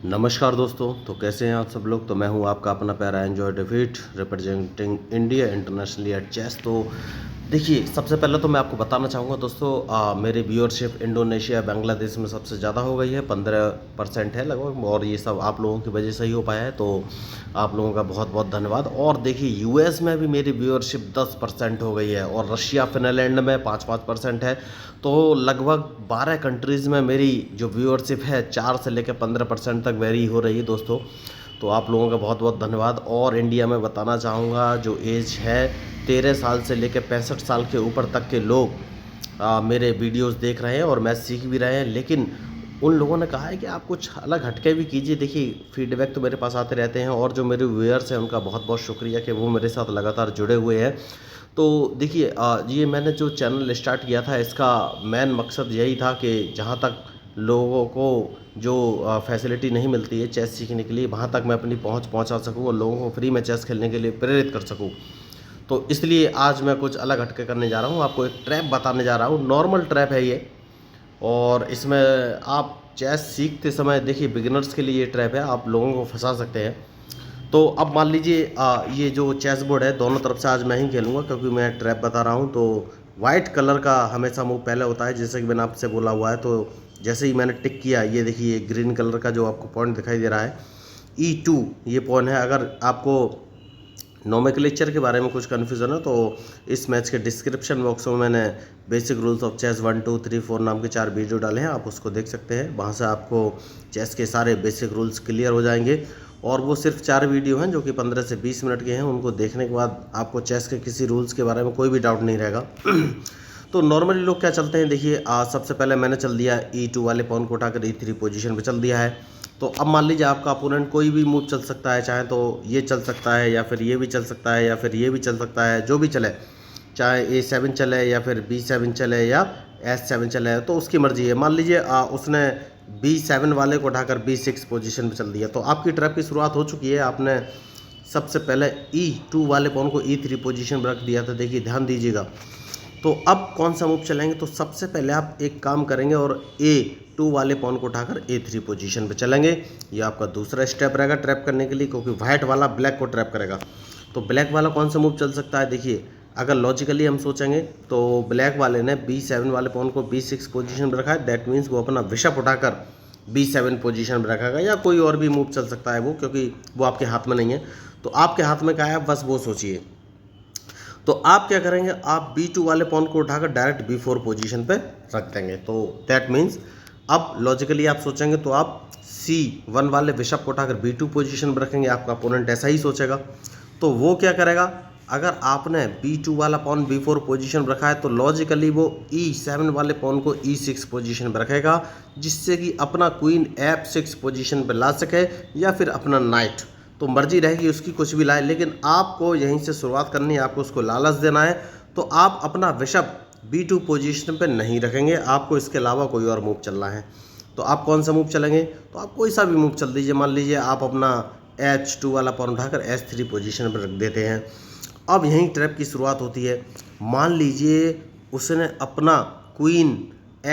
नमस्कार दोस्तों। तो कैसे हैं आप सब लोग। तो मैं हूं आपका अपना प्यारा एंजॉय David, representing India internationally at chess. तो देखिए, सबसे पहले तो मैं आपको बताना चाहूँगा दोस्तों, मेरी व्यूअरशिप इंडोनेशिया बांग्लादेश में सबसे ज़्यादा हो गई है, 15% है लगभग, और ये सब आप लोगों की वजह से ही हो पाया है। तो आप लोगों का बहुत बहुत धन्यवाद। और देखिए, यूएस में भी मेरी व्यूअरशिप 10% हो गई है, और रशिया फिनलैंड में 5-5% है। तो लगभग 12 कंट्रीज़ में मेरी जो व्यूअरशिप है 4 से लेकर 15% तक वेरी हो रही है दोस्तों। तो आप लोगों का बहुत बहुत धन्यवाद। और इंडिया में बताना चाहूँगा, जो एज है 13 साल से लेकर 65 साल के ऊपर तक के लोग मेरे वीडियोस देख रहे हैं और मैच सीख भी रहे हैं। लेकिन उन लोगों ने कहा है कि आप कुछ अलग हटके भी कीजिए। देखिए, फीडबैक तो मेरे पास आते रहते हैं, और जो मेरे व्यूअर्स हैं उनका बहुत बहुत शुक्रिया कि वो मेरे साथ लगातार जुड़े हुए हैं। तो देखिए, ये मैंने जो चैनल स्टार्ट किया था, इसका मेन मकसद यही था कि जहाँ तक लोगों को जो फैसिलिटी नहीं मिलती है चेस सीखने के लिए, वहाँ तक मैं अपनी पहुँच पहुँचा सकूँ और लोगों को फ्री में चेस खेलने के लिए प्रेरित कर सकूँ। तो इसलिए आज मैं कुछ अलग हटके करने जा रहा हूँ। आपको एक ट्रैप बताने जा रहा हूँ, नॉर्मल ट्रैप है ये। और इसमें आप चेस सीखते समय, देखिए बिगिनर्स के लिए ये ट्रैप है, आप लोगों को फंसा सकते हैं। तो अब मान लीजिए, ये जो चेस बोर्ड है दोनों तरफ से आज मैं ही खेलूँगा, क्योंकि मैं ट्रैप बता रहा हूँ। तो वाइट कलर का हमेशा मूव पहले होता है, जैसे कि मैंने आपसे बोला हुआ है। तो जैसे ही मैंने टिक किया, ये देखिए ग्रीन कलर का जो आपको पॉइंट दिखाई दे रहा है, E2 ये पॉइंट है। अगर आपको नोमेक्लेचर के बारे में कुछ कन्फ्यूज़न है तो इस मैच के डिस्क्रिप्शन बॉक्स में मैंने बेसिक रूल्स ऑफ चेस 1 2 3 4 नाम के 4 वीडियो डाले हैं, आप उसको देख सकते हैं। वहाँ से आपको चेस के सारे बेसिक रूल्स क्लियर हो जाएंगे। और वो सिर्फ 4 वीडियो हैं जो कि 15 से 20 मिनट के हैं। उनको देखने के बाद आपको चेस के किसी रूल्स के बारे में कोई भी डाउट नहीं रहेगा। तो नॉर्मली लोग क्या चलते हैं, देखिए सबसे पहले मैंने चल दिया E2 वाले पॉन को उठाकर E3 पोजीशन पे चल दिया है। तो अब मान लीजिए आपका अपोनेंट कोई भी मूव चल सकता है, चाहे तो ये चल सकता है, या फिर ये भी चल सकता है, या फिर ये भी चल सकता है, जो भी चले, चाहे A7 चले या फिर B7 चले या S7 चले, तो उसकी मर्जी है। मान लीजिए उसने B7 वाले को उठाकर B6 पोजीशन पे चल दिया, तो आपकी ट्रैप की शुरुआत हो चुकी है। आपने सबसे पहले E2 वाले पॉन को E3 पोजीशन पर रख दिया था। देखिए, ध्यान दीजिएगा। तो अब कौन सा मूव चलेंगे, तो सबसे पहले आप एक काम करेंगे और A2 वाले पॉन को उठाकर A3 पोजीशन पे चलेंगे। ये आपका दूसरा स्टेप रहेगा ट्रैप करने के लिए, क्योंकि वाइट वाला ब्लैक को ट्रैप करेगा। तो ब्लैक वाला कौन सा मूव चल सकता है, देखिए अगर लॉजिकली हम सोचेंगे तो ब्लैक वाले ने B7 वाले पॉन को B6 पोजीशन पर रखा है। दैट मीन्स वो अपना बिशप उठाकर B7 पोजीशन पर रखेगा, या कोई और भी मूव चल सकता है वो, क्योंकि वो आपके हाथ में नहीं है। तो आपके हाथ में क्या है, बस वो सोचिए। तो आप क्या करेंगे, आप B2 वाले पॉन को उठाकर डायरेक्ट B4 पोजीशन पे रख देंगे। तो दैट मीन्स अब लॉजिकली आप सोचेंगे तो आप C1 वाले बिशप को उठाकर B2 पोजीशन पर रखेंगे। आपका अपोनेंट ऐसा ही सोचेगा। तो वो क्या करेगा, अगर आपने B2 वाला पॉन B4 पोजीशन पर रखा है तो लॉजिकली वो E7 वाले पॉन को E6 पोजीशन पर रखेगा, जिससे कि अपना क्वीन F6 पोजीशन पर ला सके, या फिर अपना नाइट। तो मर्जी रहेगी उसकी, कुछ भी लाए, लेकिन आपको यहीं से शुरुआत करनी है, आपको उसको लालच देना है। तो आप अपना बिशप B2 पोजीशन पे नहीं रखेंगे, आपको इसके अलावा कोई और मूव चलना है। तो आप कौन सा मूव चलेंगे, तो आप कोई सा भी मूव चल दीजिए। मान लीजिए आप अपना H2 वाला पॉन उठाकर S3 पोजीशन पर रख देते हैं। अब यहीं ट्रैप की शुरुआत होती है। मान लीजिए उसने अपना क्वीन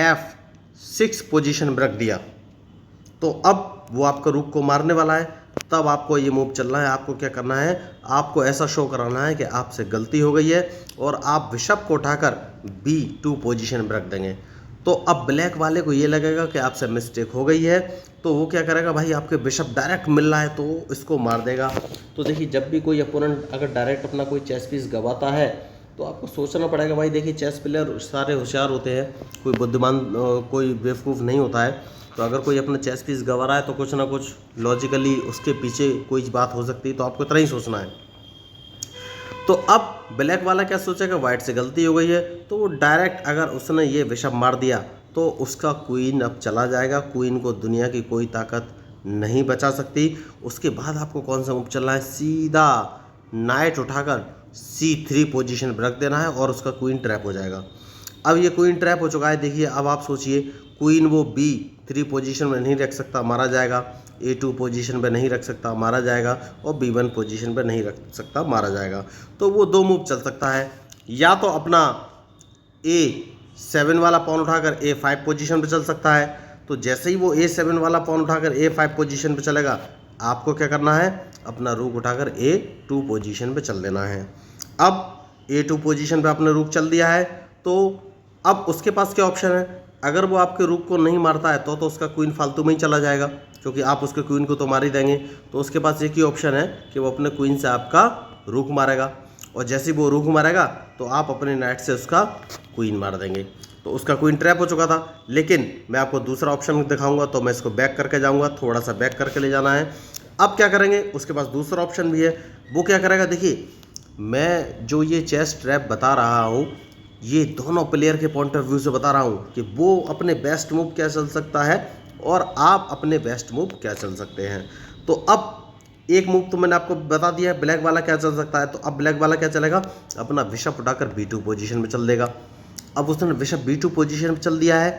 F6 पोजीशन पर रख दिया, तो अब वो आपका रूक को मारने वाला है। तब आपको ये मूव चलना है। आपको क्या करना है, आपको ऐसा शो कराना है कि आपसे गलती हो गई है, और आप बिशप को उठाकर B2 पोजीशन पर रख देंगे। तो अब ब्लैक वाले को ये लगेगा कि आपसे मिस्टेक हो गई है, तो वो क्या करेगा, भाई आपके बिशप डायरेक्ट मिल रहा है तो इसको मार देगा। तो देखिए, जब भी कोई अपोनेंट अगर डायरेक्ट अपना कोई चेस पीस गवाता है, तो आपको सोचना पड़ेगा। भाई देखिए, चेस प्लेयर सारे होशियार होते हैं, कोई बुद्धिमान कोई बेवकूफ़ नहीं होता है। तो अगर कोई अपना चेस पीस गंवा रहा है तो कुछ ना कुछ लॉजिकली उसके पीछे कोई बात हो सकती है, तो आपको इतना ही सोचना है। तो अब ब्लैक वाला क्या सोचेगा, वाइट से गलती हो गई है, तो वो डायरेक्ट अगर उसने ये बिशप मार दिया तो उसका क्वीन अब चला जाएगा। क्वीन को दुनिया की कोई ताकत नहीं बचा सकती। उसके बाद आपको कौन सा मूव चलना है, सीधा नाइट उठाकर C3 पोजीशन पर रख देना है, और उसका क्वीन ट्रैप हो जाएगा। अब ये क्वीन ट्रैप हो चुका है। देखिए, अब आप सोचिए, क्वीन वो B3 पोजीशन में नहीं रख सकता, मारा जाएगा। A2 पोजीशन पे नहीं रख सकता, मारा जाएगा। और B1 पोजीशन पे नहीं रख सकता, मारा जाएगा। तो वो दो मूव चल सकता है, या तो अपना A7 वाला पॉन उठाकर A5 पोजीशन पे चल सकता है। तो जैसे ही वो A7 वाला पॉन उठाकर A5 पोजीशन पे चलेगा, आपको क्या करना है, अपना रूक उठाकर A2 पोजीशन पे चल देना है। अब A2 पोजीशन पे आपने रूक चल दिया है, तो अब उसके पास क्या ऑप्शन है, अगर वो आपके रूक को नहीं मारता है तो उसका क्वीन फालतू में ही चला जाएगा, क्योंकि आप उसके क्वीन को तो मार ही देंगे। तो उसके पास एक ही ऑप्शन है कि वो अपने क्वीन से आपका रूक मारेगा, और जैसे ही वो रूक मारेगा तो आप अपने नाइट से उसका क्वीन मार देंगे। तो उसका क्वीन ट्रैप हो चुका था। लेकिन मैं आपको दूसरा ऑप्शन दिखाऊंगा, तो मैं इसको बैक करके जाऊंगा, थोड़ा सा बैक करके ले जाना है। अब क्या करेंगे, उसके पास दूसरा ऑप्शन भी है। वो क्या करेगा, देखिए मैं जो ये चेस ट्रैप बता रहा हूँ, ये दोनों प्लेयर के पॉइंट ऑफ व्यू से बता रहा हूँ कि वो अपने बेस्ट मूव क्या चल सकता है और आप अपने बेस्ट मूव क्या चल सकते हैं। तो अब एक मूव तो मैंने आपको बता दिया है ब्लैक वाला क्या चल सकता है। तो अब ब्लैक वाला क्या चलेगा, अपना बिशप उठाकर B2 पोजीशन में चल देगा। अब उसने बिशप B2 पोजीशन में चल दिया है,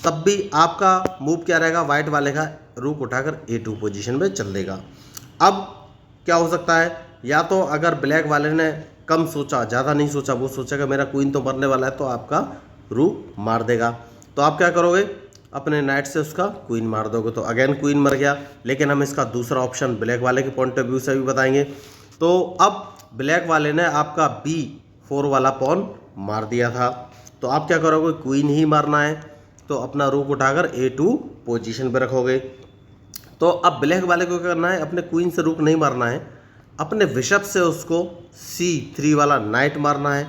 तब भी आपका मूव क्या रहेगा, वाइट वाले का रूक उठाकर A2 पोजीशन में चल देगा। अब क्या हो सकता है, या तो अगर ब्लैक वाले ने कम सोचा, ज़्यादा नहीं सोचा, वो सोचेगा मेरा क्वीन तो मरने वाला है, तो आपका रूक मार देगा। तो आप क्या करोगे, अपने नाइट से उसका क्वीन मार दोगे, तो अगेन क्वीन मर गया। लेकिन हम इसका दूसरा ऑप्शन ब्लैक वाले के पॉइंट ऑफ व्यू से भी बताएंगे। तो अब ब्लैक वाले ने आपका B4 वाला पॉन मार दिया था, तो आप क्या करोगे, क्वीन ही मारना है, तो अपना रूक उठाकर A2 पोजीशन पर रखोगे। तो अब ब्लैक वाले को क्या करना है, अपने क्वीन से रूक नहीं मारना है, अपने बिशप से उसको C3 वाला नाइट मारना है।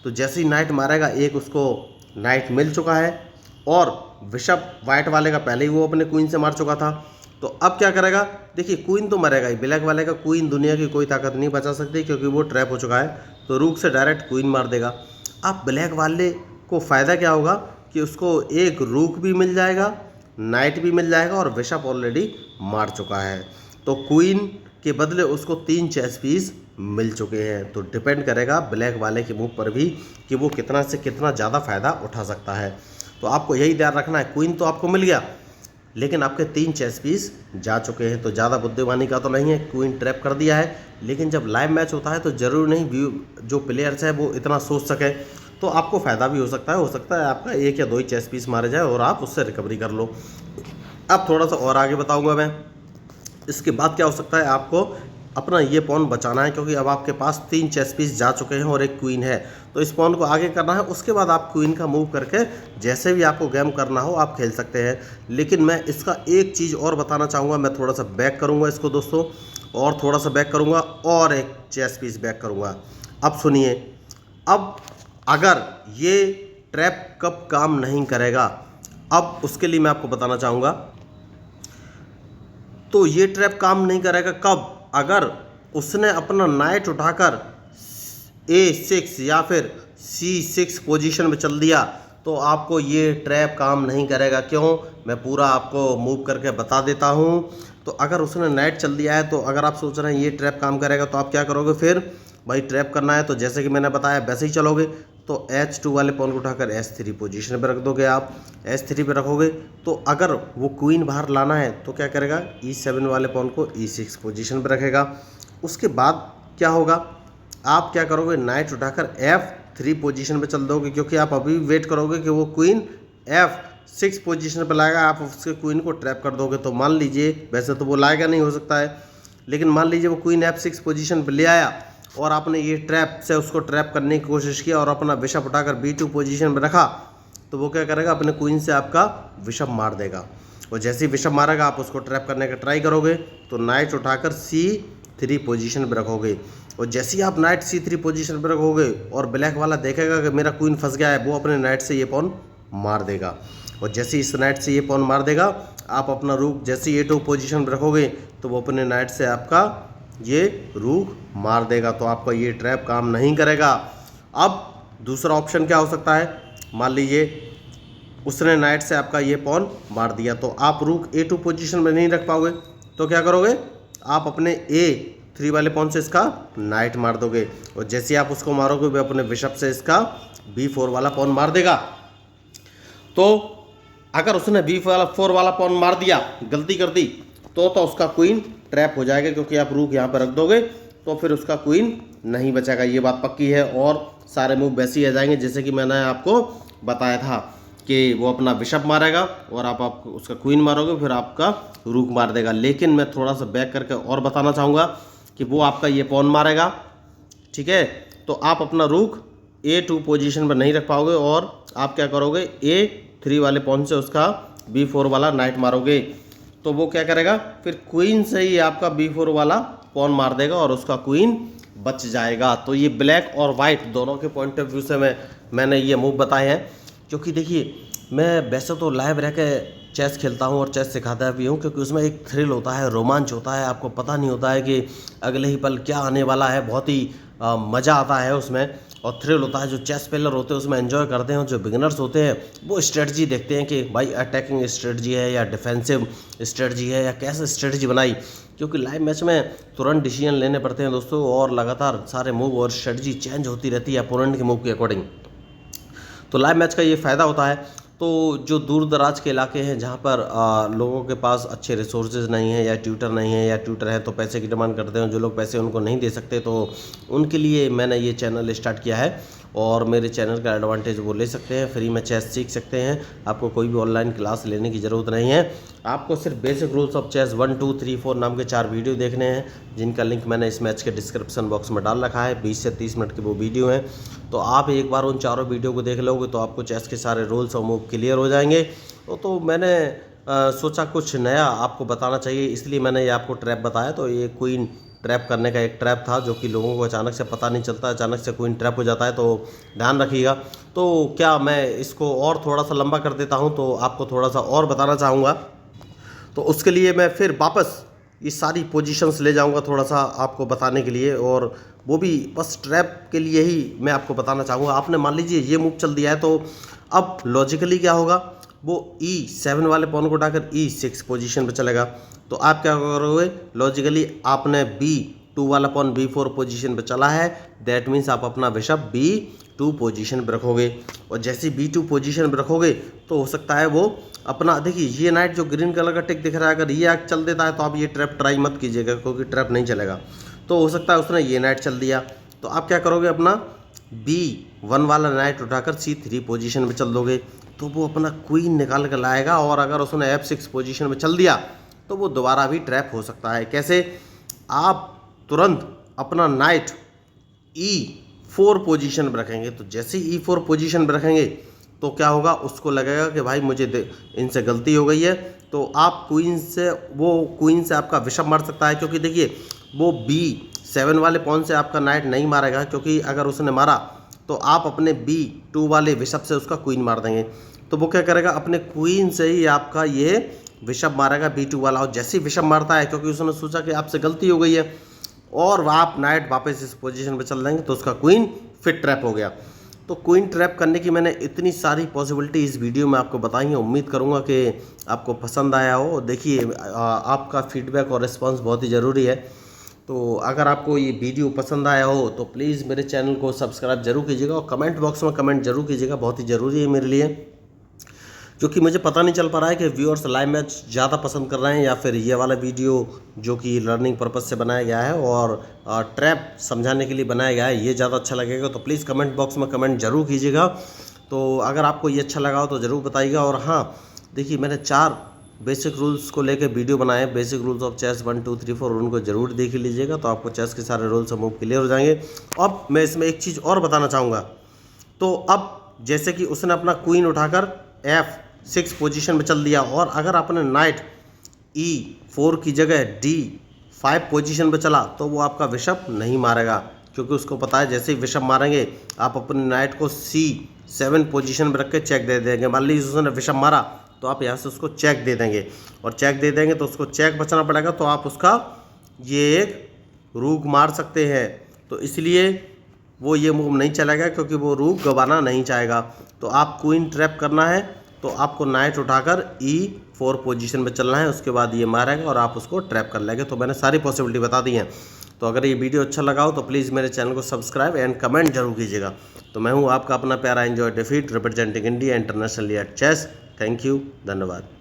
तो जैसे ही नाइट मारेगा, एक उसको नाइट मिल चुका है, और बिशप वाइट वाले का पहले ही वो अपने क्वीन से मार चुका था। तो अब क्या करेगा, देखिए क्वीन तो मरेगा ही, ब्लैक वाले का क्वीन दुनिया की कोई ताकत नहीं बचा सकती, क्योंकि वो ट्रैप हो चुका है। तो रूक से डायरेक्ट क्वीन मार देगा। अब ब्लैक वाले को फ़ायदा क्या होगा कि उसको एक रूक भी मिल जाएगा, नाइट भी मिल जाएगा, और बिशप ऑलरेडी मार चुका है। तो क्वीन के बदले उसको 3 चेस पीस मिल चुके हैं। तो डिपेंड करेगा ब्लैक वाले के मूव पर भी कि वो कितना से कितना ज़्यादा फ़ायदा उठा सकता है। तो आपको यही ध्यान रखना है, क्वीन तो आपको मिल गया, लेकिन आपके 3 चेस पीस जा चुके हैं। तो ज़्यादा बुद्धिमानी का तो नहीं है, क्वीन ट्रैप कर दिया है। लेकिन जब लाइव मैच होता है तो ज़रूरी नहीं जो प्लेयर्स है वो इतना सोच सके, तो आपको फ़ायदा भी हो सकता है आपका 1 या 2 ही चेस पीस मारे जाए और आप उससे रिकवरी कर लो। अब थोड़ा सा और आगे बताऊँगा मैं। इसके बाद क्या हो सकता है, आपको अपना ये पॉन बचाना है, क्योंकि अब आपके पास 3 चेस पीस जा चुके हैं और एक क्वीन है। तो इस पॉन को आगे करना है, उसके बाद आप क्वीन का मूव करके जैसे भी आपको गेम करना हो आप खेल सकते हैं। लेकिन मैं इसका एक चीज़ और बताना चाहूँगा, मैं थोड़ा सा बैक करूँगा इसको दोस्तों, और थोड़ा सा बैक करूँगा और एक चेस पीस बैक करूँगा। अब सुनिए, अब अगर ये ट्रैप कब काम नहीं करेगा, अब उसके लिए मैं आपको बताना चाहूँगा। तो ये ट्रैप काम नहीं करेगा कब, अगर उसने अपना नाइट उठाकर A6 या फिर C6 पोजीशन में चल दिया, तो आपको ये ट्रैप काम नहीं करेगा। क्यों, मैं पूरा आपको मूव करके बता देता हूँ। तो अगर उसने नाइट चल दिया है, तो अगर आप सोच रहे हैं ये ट्रैप काम करेगा, तो आप क्या करोगे, फिर भाई ट्रैप करना है तो जैसे कि मैंने बताया वैसे ही चलोगे। तो H2 वाले पॉन को उठाकर S3 पोजीशन पे रख दोगे, आप S3 पे रखोगे। तो अगर वो क्वीन बाहर लाना है तो क्या करेगा, E7 वाले पॉन को E6 पोजीशन पे रखेगा। उसके बाद क्या होगा, आप क्या करोगे, नाइट उठाकर F3 पोजीशन पे चल दोगे, क्योंकि आप अभी वेट करोगे कि वो क्वीन F6 पोजीशन पे लाएगा, आप उसके क्वीन को ट्रैप कर दोगे। तो मान लीजिए, वैसे तो वो लाएगा नहीं, हो सकता है, लेकिन मान लीजिए वो क्वीन F6 पोजीशन पे ले आया और आपने ये ट्रैप से उसको ट्रैप करने की कोशिश किया और अपना बिशप उठाकर B2 पोजीशन में रखा, तो वो क्या करेगा, अपने क्वीन से आपका बिशप मार देगा। और जैसे ही बिशप मारेगा, आप उसको ट्रैप करने का ट्राई करोगे, तो नाइट उठाकर C3 पोजीशन पर रखोगे। और जैसे ही आप नाइट C3 पोजीशन पर रखोगे और ब्लैक वाला देखेगा कि मेरा क्वीन फंस गया है, वो अपने नाइट से ये पॉन मार देगा। और जैसे ही इस नाइट से ये पॉन मार देगा, आप अपना रूक जैसे A2 पोजीशन पर रखोगे, तो वो अपने नाइट से आपका ये रूक मार देगा। तो आपका ये ट्रैप काम नहीं करेगा। अब दूसरा ऑप्शन क्या हो सकता है, मान लीजिए उसने नाइट से आपका ये पॉन मार दिया, तो आप रूक A2 पोजीशन में नहीं रख पाओगे, तो क्या करोगे, आप अपने A3 वाले पॉन से इसका नाइट मार दोगे। और जैसे आप उसको मारोगे, वो अपने बिशप से इसका B4 वाला पॉन मार देगा। तो अगर उसने B4 वाला पॉन मार दिया, गलती कर दी, तो उसका क्वीन ट्रैप हो जाएगा, क्योंकि आप रूक यहाँ पर रख दोगे तो फिर उसका क्वीन नहीं बचेगा, ये बात पक्की है। और सारे मूव वैसे ही आ जाएंगे जैसे कि मैंने आपको बताया था कि वो अपना बिशप मारेगा और आप उसका क्वीन मारोगे, फिर आपका रूक मार देगा। लेकिन मैं थोड़ा सा बैक करके और बताना चाहूँगा कि वो आपका ये पॉन मारेगा, ठीक है। तो आप अपना रूक A2 पोजीशन पर नहीं रख पाओगे और आप क्या करोगे, A3 वाले पॉन से उसका B4 वाला नाइट मारोगे। तो वो क्या करेगा, फिर क्वीन से ही आपका B4 वाला पॉन मार देगा और उसका क्वीन बच जाएगा। तो ये ब्लैक और वाइट दोनों के पॉइंट ऑफ व्यू से मैंने ये मूव बताए हैं। क्योंकि देखिए, मैं वैसे तो लाइव रह के चेस खेलता हूँ और चेस सिखाता भी हूँ, क्योंकि उसमें एक थ्रिल होता है, रोमांच होता है। आपको पता नहीं होता है कि अगले ही पल क्या आने वाला है। बहुत ही मज़ा आता है उसमें और थ्रिल होता है। जो चेस प्लेयर होते हैं उसमें एंजॉय करते हैं। जो बिगिनर्स होते हैं वो स्ट्रेटजी देखते हैं कि भाई अटैकिंग स्ट्रेटजी है या डिफेंसिव स्ट्रेटजी है या कैसे स्ट्रेटजी बनाई। क्योंकि लाइव मैच में तुरंत डिसीजन लेने पड़ते हैं दोस्तों, और लगातार सारे मूव और स्ट्रेटजी चेंज होती रहती है अपोनेंट के मूव के अकॉर्डिंग। तो लाइव मैच का ये फ़ायदा होता है। तो जो दूर दराज के इलाके हैं जहाँ पर लोगों के पास अच्छे रिसोर्सेज नहीं है या ट्यूटर नहीं है, या ट्यूटर है तो पैसे की डिमांड करते हैं, जो लोग पैसे उनको नहीं दे सकते, तो उनके लिए मैंने ये चैनल स्टार्ट किया है। और मेरे चैनल का एडवांटेज वो ले सकते हैं, फ्री में चेस सीख सकते हैं। आपको कोई भी ऑनलाइन क्लास लेने की ज़रूरत नहीं है। आपको सिर्फ बेसिक रूल्स ऑफ चेस 1, 2, 3, 4 नाम के 4 वीडियो देखने हैं, जिनका लिंक मैंने इस मैच के डिस्क्रिप्शन बॉक्स में डाल रखा है। 20 से 30 मिनट की वो वीडियो हैं। तो आप एक बार उन चारों वीडियो को देख लोगे तो आपको चेस के सारे रूल्स और मूव क्लियर हो जाएंगे। तो मैंने सोचा कुछ नया आपको बताना चाहिए, इसलिए मैंने ये आपको ट्रैप बताया। तो ये क्वीन ट्रैप करने का एक ट्रैप था, जो कि लोगों को अचानक से पता नहीं चलता, अचानक से क्वीन ट्रैप हो जाता है, तो ध्यान रखिएगा। तो क्या मैं इसको और थोड़ा सा लंबा कर देता हूँ, तो आपको थोड़ा सा और बताना चाहूँगा। तो उसके लिए मैं फिर वापस ये सारी पोजीशंस ले जाऊंगा थोड़ा सा आपको बताने के लिए, और वो भी बस ट्रैप के लिए ही मैं आपको बताना चाहूँगा। आपने मान लीजिए ये मूव चल दिया है, तो अब लॉजिकली क्या होगा, वो E7 वाले पॉन को उठाकर E6 पोजीशन पे चलेगा। तो आप क्या करोगे, लॉजिकली आपने B2 वाला पॉन B4 पोजीशन पे चला है, दैट मीन्स आप अपना बिशप B2 पोजीशन पे रखोगे। और जैसे B2 पोजीशन पे रखोगे तो हो सकता है वो अपना, देखिए ये नाइट जो ग्रीन कलर का टिक दिख रहा है, अगर ये आग चल देता है तो आप ये ट्रैप ट्राई मत कीजिएगा, क्योंकि ट्रैप नहीं चलेगा। तो हो सकता है उसने ये नाइट चल दिया, तो आप क्या करोगे, अपना B1 वाला नाइट उठाकर C3 पोजीशन पे चल दोगे। तो वो अपना क्वीन निकाल कर लाएगा, और अगर उसने F6 पोजीशन में चल दिया तो वो दोबारा भी ट्रैप हो सकता है। कैसे, आप तुरंत अपना नाइट E4 पोजीशन पर रखेंगे। तो जैसे ही E4 पोजीशन पर रखेंगे तो क्या होगा, उसको लगेगा कि भाई मुझे इनसे गलती हो गई है। तो आप क्वीन से आपका बिशप मार सकता है, क्योंकि देखिए वो B7 वाले पॉन से आपका नाइट नहीं मारेगा, क्योंकि अगर उसने मारा तो आप अपने B2 वाले बिशप से उसका क्वीन मार देंगे। तो वो क्या करेगा, अपने क्वीन से ही आपका ये बिशप मारेगा B2 वाला। और जैसे ही बिशप मारता है, क्योंकि उसने सोचा कि आपसे गलती हो गई है, और आप नाइट वापस इस पोजीशन पे चल देंगे, तो उसका क्वीन फिर ट्रैप हो गया। तो क्वीन ट्रैप करने की मैंने इतनी सारी पॉसिबिलिटी इस वीडियो में आपको बताई हैं। उम्मीद करूंगा कि आपको पसंद आया हो। देखिए, आपका फीडबैक और रिस्पांस बहुत ही ज़रूरी है। तो अगर आपको ये वीडियो पसंद आया हो तो प्लीज़ मेरे चैनल को सब्सक्राइब जरूर कीजिएगा, और कमेंट बॉक्स में कमेंट जरूर कीजिएगा, बहुत ही ज़रूरी है मेरे लिए। क्योंकि मुझे पता नहीं चल पा रहा है कि व्यूअर्स लाइव मैच ज़्यादा पसंद कर रहे हैं या फिर ये वाला वीडियो जो कि लर्निंग पर्पज़ से बनाया गया है और ट्रैप समझाने के लिए बनाया गया है, ये ज़्यादा अच्छा लगेगा। तो प्लीज़ कमेंट बॉक्स में कमेंट ज़रूर कीजिएगा। तो अगर आपको ये अच्छा लगा हो तो ज़रूर बताइएगा। और हाँ, देखिए मैंने 4 बेसिक रूल्स को लेकर वीडियो बनाए हैं, बेसिक रूल्स ऑफ चेस 1, 2, 3, 4, उनको ज़रूर देख लीजिएगा। तो आपको चेस के सारे रूल्स और मूव क्लियर हो जाएंगे। अब मैं इसमें एक चीज़ और बताना चाहूँगा। तो अब जैसे कि उसने अपना क्वीन उठाकर F6 पोजीशन में चल दिया, और अगर आपने नाइट E4 की जगह D5 पोजीशन पे चला तो वो आपका बिशप नहीं मारेगा, क्योंकि उसको पता है जैसे ही बिशप मारेंगे आप अपने नाइट को C7 पोजीशन पे रख के चेक दे देंगे। मान लीजिए उसने बिशप मारा तो आप यहाँ से उसको चेक दे देंगे, और चेक दे देंगे तो उसको चेक बचाना पड़ेगा। तो आप उसका ये एक रूक मार सकते हैं। तो इसलिए वो ये मूव नहीं चलेगा, क्योंकि वो रूक गंवाना नहीं चाहेगा। तो आप क्वीन ट्रैप करना है तो आपको नाइट उठाकर E4 पोजीशन पे चलना है, उसके बाद ये मारेगा और आप उसको ट्रैप कर लेंगे। तो मैंने सारी पॉसिबिलिटी बता दी हैं। तो अगर ये वीडियो अच्छा लगा हो तो प्लीज़ मेरे चैनल को सब्सक्राइब एंड कमेंट जरूर कीजिएगा। तो मैं हूँ आपका अपना प्यारा एंजॉय डिफीट, representing India internationally at chess. Thank you, धन्यवाद।